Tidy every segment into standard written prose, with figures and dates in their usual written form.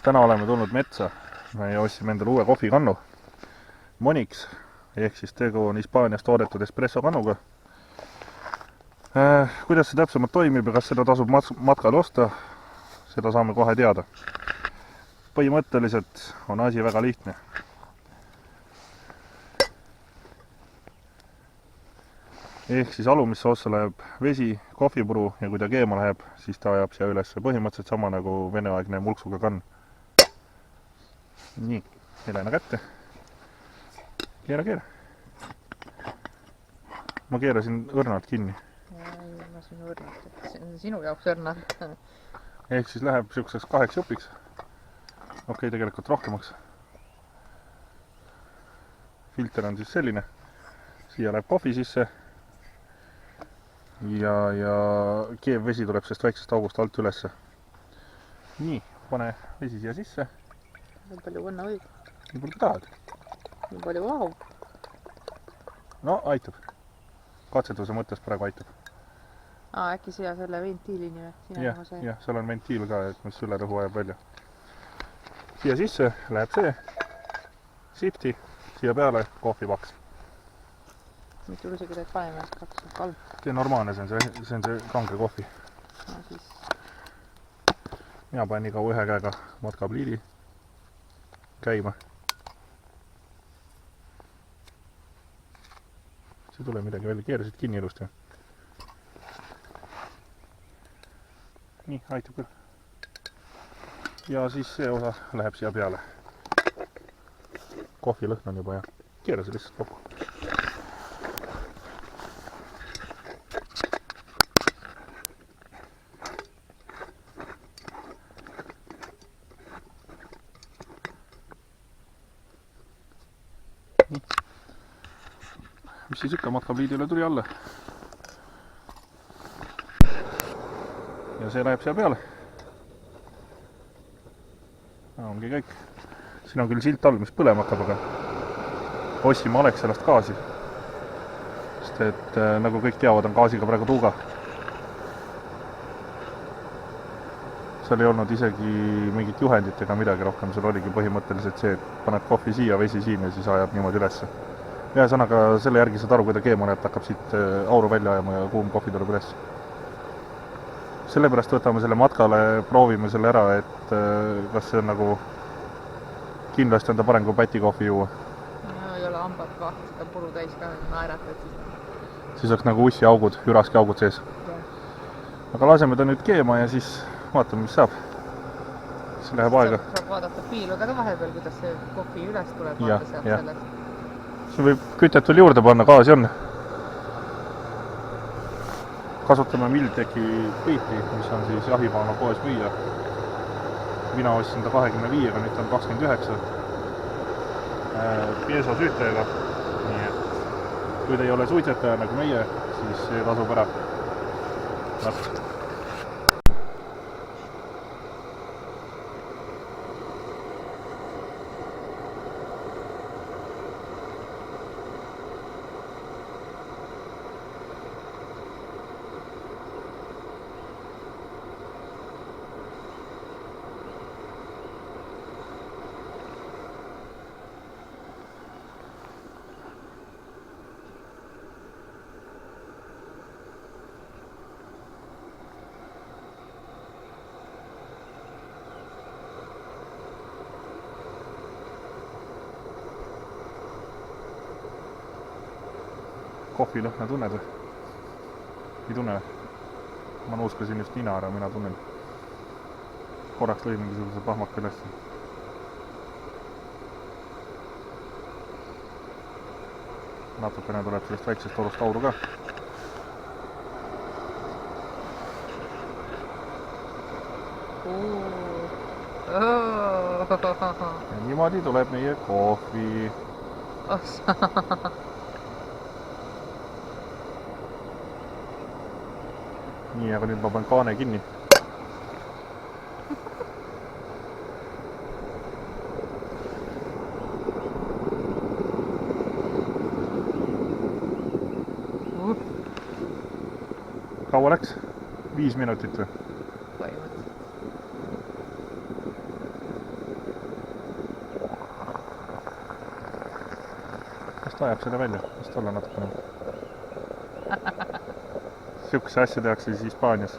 Täna oleme tulnud metsa ja ostsime endale uue kohvikannu. Monix ehk siis tegu on Hispaanias toodetud espresso kannuga. Kuidas see täpsemalt toimib ja kas seda tasub matkal osta, seda saame kohe teada. Põhimõtteliselt on asi väga lihtne. Ehk siis alumisse ossa läheb vesi, kohvipuru ja kui ta keema läheb, siis ta ajab siia üles. Põhimõtteliselt sama nagu veneaegne mulksuga kann. Nii, Helena kätte. Keera. Ma keerasin õrnalt kinni. Ei, ma sinu õrnalt. See on sinu jaoks õrnalt. Ehk siis läheb siukseks 2 jupiks. Okei, tegelikult rohkemaks. Filter on siis selline. Siia läheb kohvi sisse. Ja keev vesi tuleb sellest väiksest august alt ülesse. Nii, pane vesi siia sisse. Nii palju õnna võib. Nii palju tahad. Nii palju vahub. No, aitab. Katsetuse mõttes praegu aitab. Äkki siia selle ventiilini või? Jah, seal on ventiil ka, et mis üle rõhu ajab välja. Siia sisse läheb see. Sipti. Siia peale kohvipaks. Mitu lusigi teed panema? 2-3? See on normaalne, see on see kange kohvi. No siis. Mina panen iga ühe käega matkapliidi käima. See tuleb midagi välja, keerasid kinni ilusti. Nii, aitab küll. Ja siis see osa läheb siia peale. Kohvi lõhn on juba ja keera see lihtsalt kokku. Mis siis ikka matkapliidile tuli alla. Ja see läheb siia peale. Ongi kõik. Siin on küll silt all, mis põlema hakkab, aga ostsime Alexelast gaasi. Sest et nagu kõik teavad, on gaasiga praegu tuuga. Seal ei olnud isegi mingit juhendit ega midagi rohkem. Seal oligi põhimõtteliselt see, et paned kohvi siia, vesi siin ja siis ajab niimoodi ülesse. Ühesõnaga selle järgi saad aru, kui ta keema läheb, hakkab siit auru välja ajama ja kuum kohvi tuleb üles. Sellepärast võtame selle matkale, proovime selle ära, et kas see on nagu kindlasti on ta parem kui päti kohvi juua. No ei ole hambad ka, seda puru täis ka naeratad siis. Siis oleks nagu ussi augud, üraski augud sees. Aga laseme ta nüüd keema ja siis vaatame, mis saab. See läheb aega. Saab vaadata piiluda ka vahepeal, kuidas see kohvi üles tuleb vaata sealt sellest. Siin võib kütet veel juurde panna, gaasi on. Kasutame Mildteki piiti, mis on siis jahipaana poes müüa. Mina ostsin ta 25-ga, nüüd on 29. Pieso süütajaga. Nii et kui te ei ole suitsetaja nagu meie, siis see tasub ära. Kohvilõhna tunned või? Ei tunne või? Ma nuuskasin just nina ära, mina tunnen. Korraks lõi mingisuguse pahmaka üles. Natukene tuleb sellest väiksest torust auru ka. Ja niimoodi tuleb meie kohvi. Nii, aga nüüd ma panen kaane kinni. Kaua läks? 5 minutit või? Põhimõtteliselt. ajab selle välja, vast olla natukene. Sihukese asja tehakse siis Hispaanias,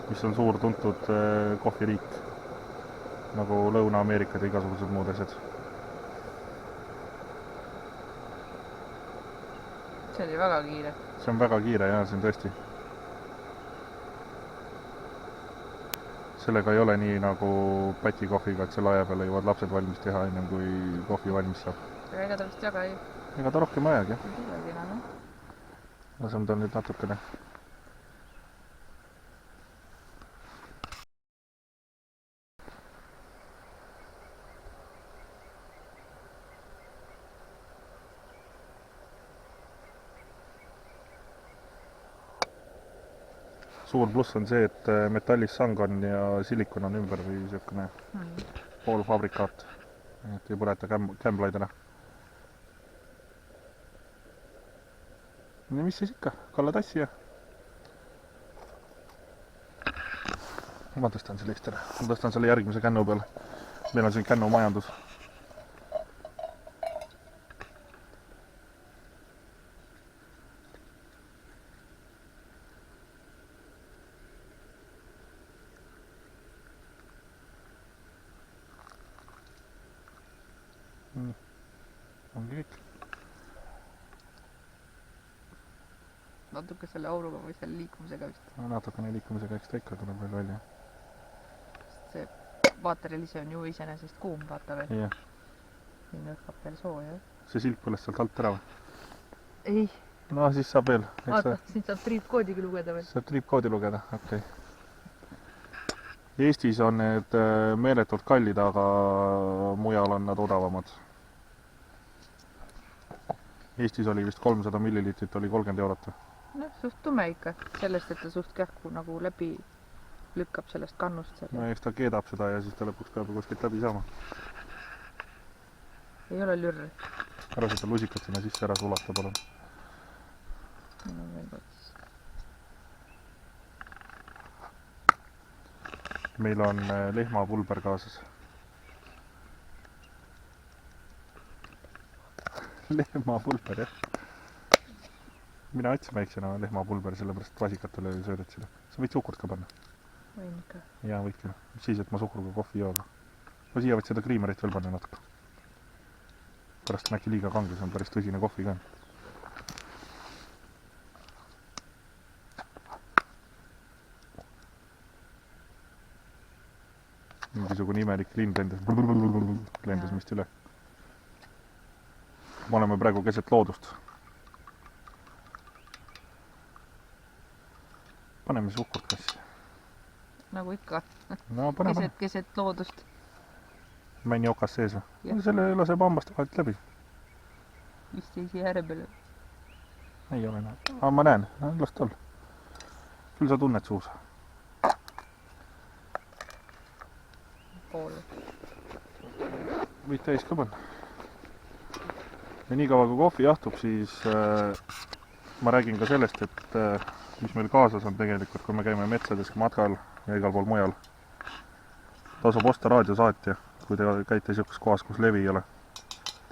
mis on suur tuntud kohviriik, nagu Lõuna-Ameerikad ja igasugused muud asjad. see oli väga kiire. See on väga kiire ja see on tõesti. Sellega ei ole nii nagu pätikohviga, et selle aja peale jõuavad lapsed valmis teha ennem kui kohvi valmis saab. aga ega ta vist väga ei... Ega ta rohkem ajagi, jah. ei tulegi enam, jah. Laseme tal nüüd natukene. Suur pluss on see, et metallist sang on ja silikon on ümber või niisugune poolfabrikaat, et ei põleta kämblaid ära. Ja mis siis ikka, Kalle tassi ja ma tõstan selle istele, ma tõstan selle järgmise kännu peale. Meil on siin kännu majandus. Ongi kõik. Natuke selle auruga või selle liikumisega vist. Natukene liikumisega eks ta ikka tuleb veel välja. See materjal ise on ju iseenesest kuum, vaata veel. Jah. Siin õhkab veel sooja. See silk põles sealt alt ära või? Ei. No siis saab veel. Vaata, siin saab triipkoodigi lugeda veel. Saab triipkoodi lugeda, okei. Eestis on need meeletult kallid, aga mujal on nad odavamad. Eestis oli vist 300 milliliitrit, oli 30 eurot. Noh, suht tume ikka. Sellest, et ta suht kähku nagu läbi lükkab sellest kannust selle. No eks ta keedab seda ja siis ta lõpuks peab kuskilt läbi saama. Ei ole lürri. Ära seda lusikat sinna sisse ära sulata, palun. No, veel kord. Meil on lehmapulber kaasas. Lehmapulber, jah. Mina otsin väiksena lehmapulber, sellepärast vasikatele söödet seda. Sa võid suhkurt ka panna. Võin ikka. Jaa, võid küll. Siis, et ma suhkruga kohvi jooga. Ma siia võid seda kriimerit veel panna natuke. Pärast on äkki liiga kange, see on päris tõsine kohvi ka. Mingisugune imelik lind lendas mist üle. Me oleme praegu keset loodust. Paneme suhkurt kassi. Nagu ikka. No pane. Keset loodust. Männi okas sees või? Selle laseb hambast vahelt läbi. Vist ei siia ääre peale. Ei ole näha. Aga ma näen, las ta olla. Küll sa tunned suus. Poole. Võid täis ka panna. Ja nii kaua kui kohvi jahtub, siis ma räägin ka sellest, et mis meil kaasas on tegelikult, kui me käime metsades matkal ja igal pool mujal. Tasub osta raadiosaatja, kui te käite sellises kohas, kus levi ei ole.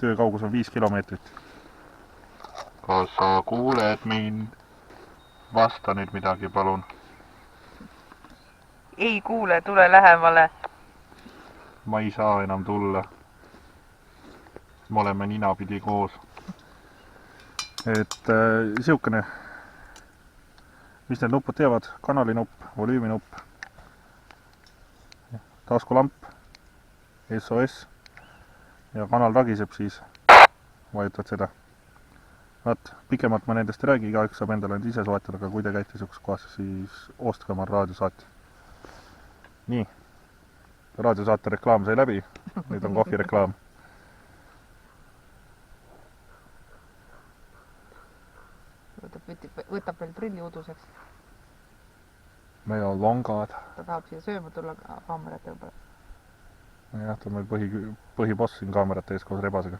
Töö kaugus on 5 kilomeetrit. Kas sa kuuled mind? Vasta nüüd midagi, palun. Ei kuule, tule lähemale. Ma ei saa enam tulla. Me oleme ninapidi koos. Et siukene, mis need nupud teevad? Kanalinupp, volüüminupp, taskulamp, SOS ja kanal ragiseb, siis vajutad seda. Vaat, pikemalt ma nendest ei räägi, igaüks saab endale nüüd ise soetada, aga kui te käite sellises kohas, siis ostke oma raadiosaatja. Nii, raadiosaate reklaam sai läbi, nüüd on kohvi reklaam. Võtab veel prilli uduseks. Meil on longad. Ta tahab siia sööma tulla kaamerate peale. Jah, ta on meil põhiboss siin kaamerate ees koos rebasega.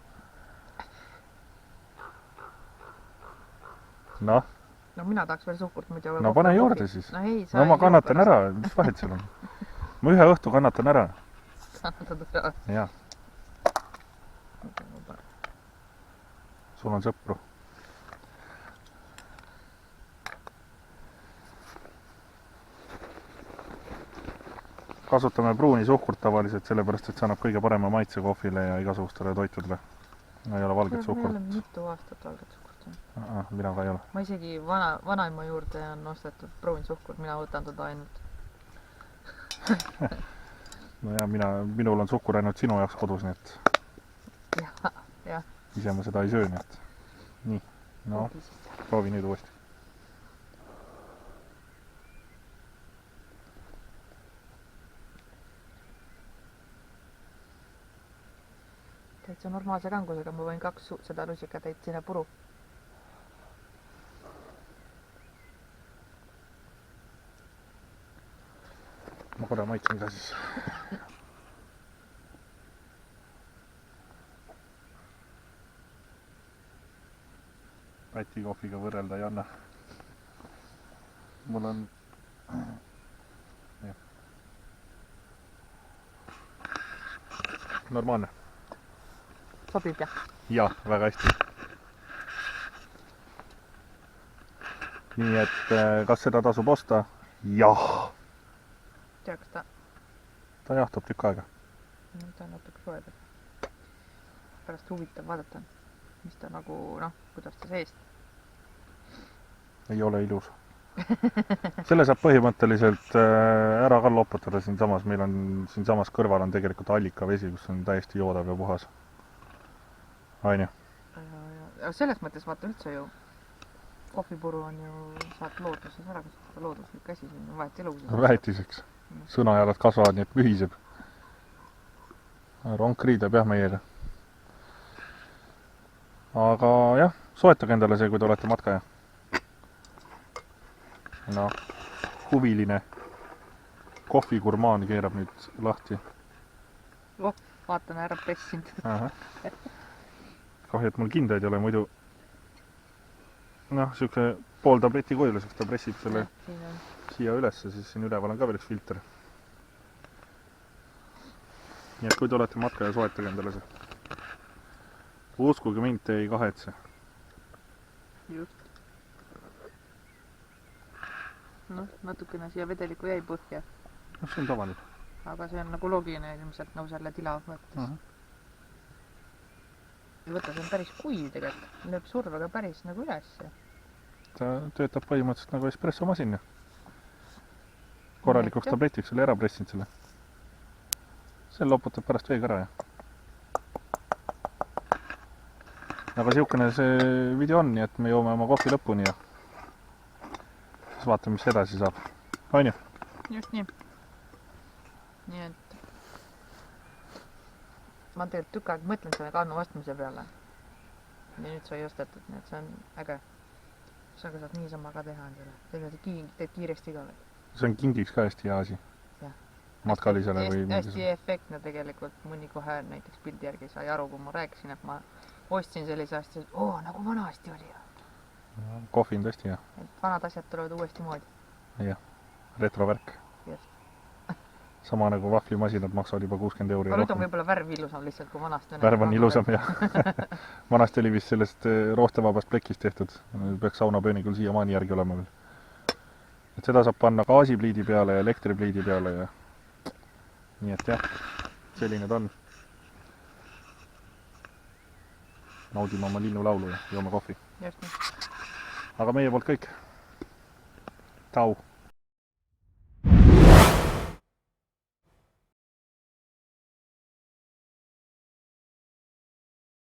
Noh? No mina tahaks veel suhkurt muidu. No pane juurde siis. No ma kannatan ära, mis vahet seal on? Ma ühe õhtu kannatan ära. Kannatad ära? Jah. sul on sõpru. Kasutame pruuni suhkurt tavaliselt, sellepärast et see annab kõige parema maitse kohvile ja igasugustele toitudele. Ei ole valget suhkurt. Ma ei ole mitu aastat valget suhkurt. Mina ka ei ole. Ma isegi vanaema juurde on ostetud pruun suhkur, mina võtan teda ainult. No ja minul on suhkur ainult sinu jaoks kodus, nii et jah. Ise ma seda ei söö, nii et nii, no proovi nüüd uuesti. Täitsa normaalse kangusega ma võin 2 seda lusikatäit sinna puru. Ma korra maitsen ka siis. Läti kohviga võrrelda ei anna. Mul on... Normaalne. Sobib jah? Jah, väga hästi. Nii et kas seda tasub osta? Jah. Teaks ta? Ta jahtub tükk aega. Ta on natuke soojada. Pärast huvitav vaadata, mis ta nagu, kuidas ta seest. Ei ole ilus. Selle saab põhimõtteliselt ära ka loputada siinsamas. Meil on siinsamas kõrval on tegelikult allikavesi, kus on täiesti joodav ja puhas. Aine. Selles mõttes vaata üldse ju kohvipuru on ju, saad looduses ära kasutada, looduslik asi, siin on vahet elugus. Vähetiseks. Sõnajalad kasvavad, nii et pühiseb. Ronk riidab jah meiega. Aga jah, soetage endale see, kui te olete matkaja. No, huviline kohvigurmaan keerab nüüd lahti. Vaatan ära pressinud. Kahju, et mul kindaid ei ole, muidu siuke pool tableti kujuliseks, ta pressib selle siia ülesse, siis siin üleval on ka veel üks filter. Nii et kui te olete matka ja soetage endale see. Uskuge mind, te ei kahetse. Just. Natukene siia vedelikku jäi põhja. See on tavaline. Aga see on nagu loogiline ilmselt nagu selle tila võttes. Ja võtta, see on päris kuiv tegelikult. Lööb survega päris nagu üles. Ta töötab põhimõtteliselt nagu espressomasin. Korralikuks tabletiks selle ära pressinud selle. See loputab pärast veega ära. Aga siukene see video on, nii et me joome oma kohvi lõpuni ja siis vaatame, mis edasi saab. Aine? Just nii. Nii et ma tegelikult tükk aeg mõtlen selle kannu ostmise peale. Ja nüüd sai ostetud, nii et see on äge. Sa saad niisama ka teha endale. Teed kiiresti ka veel. See on kingiks ka hästi hea asi. Matkalisele või hästi efektne tegelikult. Mõni kohe näiteks pildi järgi sai aru, kui ma rääkisin, et ma ostsin sellise asja, et nagu vanasti oli. Kohvi on tõesti hea. Et vanad asjad tulevad uuesti moodi. Jah, retrovärk. Sama nagu vahvlimasinad maksavad juba 60 € Aga nüüd on võib-olla värv ilusam lihtsalt kui vanasti. Värv on ilusam, jah. Vanasti oli vist sellest roostevabast plekist tehtud. Peaks saunapöönikul siiamaani järgi olema veel. Et seda saab panna gaasipliidi peale ja elektripliidi peale ja nii et jah, selline ta on. Naudime oma linnulaulu ja joome kohvi. Just nii. Aga meie poolt kõik. Tau!